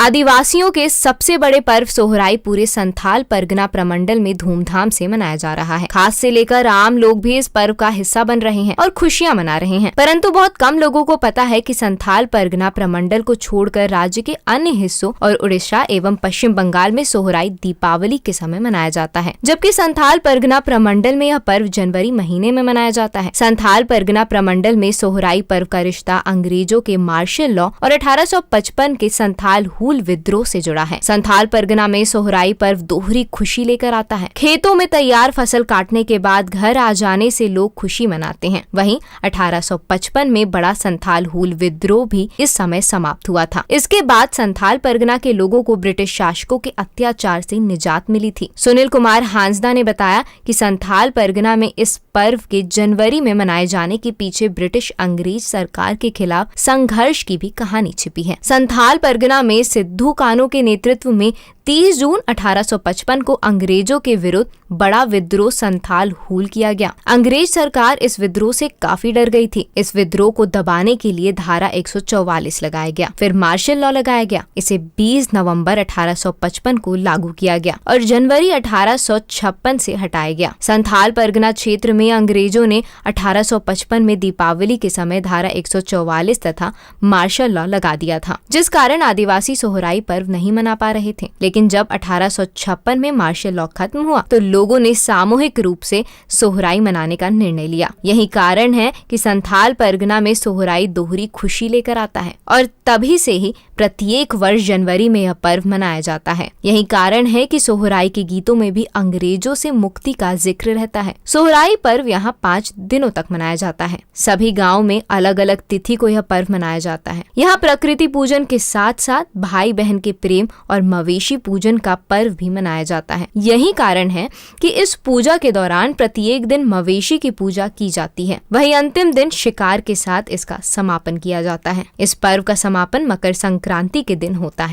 आदिवासियों के सबसे बड़े पर्व सोहराई पूरे संथाल परगना प्रमंडल में धूमधाम से मनाया जा रहा है। खास से लेकर आम लोग भी इस पर्व का हिस्सा बन रहे हैं और खुशियां मना रहे हैं, परंतु बहुत कम लोगों को पता है कि संथाल परगना प्रमंडल को छोड़कर राज्य के अन्य हिस्सों और उड़ीसा एवं पश्चिम बंगाल में सोहराई दीपावली के समय मनाया जाता है, जबकि संथाल परगना प्रमंडल में यह पर्व जनवरी महीने में मनाया जाता है। संथाल परगना प्रमंडल में सोहराई पर्व का रिश्ता अंग्रेजों के मार्शल लॉ और 1855 के संथाल हूल विद्रोह से जुड़ा है। संथाल परगना में सोहराई पर्व दोहरी खुशी लेकर आता है। खेतों में तैयार फसल काटने के बाद घर आ जाने से लोग खुशी मनाते हैं। वहीं 1855 में बड़ा संथाल हूल विद्रोह भी इस समय समाप्त हुआ था। इसके बाद संथाल परगना के लोगों को ब्रिटिश शासकों के अत्याचार से निजात मिली थी। सुनील कुमार हांसदा ने बताया कि संथाल परगना में इस पर्व के जनवरी में मनाए जाने के पीछे ब्रिटिश अंग्रेज सरकार के खिलाफ संघर्ष की भी कहानी छिपी है। संथाल परगना में सिद्धू कान्हू के नेतृत्व में 30 जून 1855 को अंग्रेजों के विरुद्ध बड़ा विद्रोह संथाल हूल किया गया। अंग्रेज सरकार इस विद्रोह से काफी डर गई थी। इस विद्रोह को दबाने के लिए धारा 144 लगाया गया, फिर मार्शल लॉ लगाया गया। इसे 20 नवंबर 1855 को लागू किया गया और जनवरी 1856 से हटाया गया। संथाल परगना क्षेत्र में अंग्रेजों ने 1855 में दीपावली के समय धारा 144 तथा मार्शल लॉ लगा दिया था, जिस कारण आदिवासी सोहराई पर्व नहीं मना पा रहे थे। लेकिन जब 1856 में मार्शल लॉ खत्म हुआ तो लोगों ने सामूहिक रूप से सोहराई मनाने का निर्णय लिया। यही कारण है कि संथाल परगना में सोहराई दोहरी खुशी लेकर आता है और तभी से ही प्रत्येक वर्ष जनवरी में यह पर्व मनाया जाता है। यही कारण है कि सोहराई के गीतों में भी अंग्रेजों से मुक्ति का जिक्र रहता है। सोहराई पर्व यहाँ 5 दिनों तक मनाया जाता है। सभी गाँव में अलग अलग तिथि को यह पर्व मनाया जाता है। यहाँ प्रकृति पूजन के साथ साथ भाई बहन के प्रेम और मवेशी पूजन का पर्व भी मनाया जाता है। यही कारण है कि इस पूजा के दौरान प्रत्येक दिन मवेशी की पूजा की जाती है। वही अंतिम दिन शिकार के साथ इसका समापन किया जाता है। इस पर्व का समापन मकर संक्रांति के दिन होता है।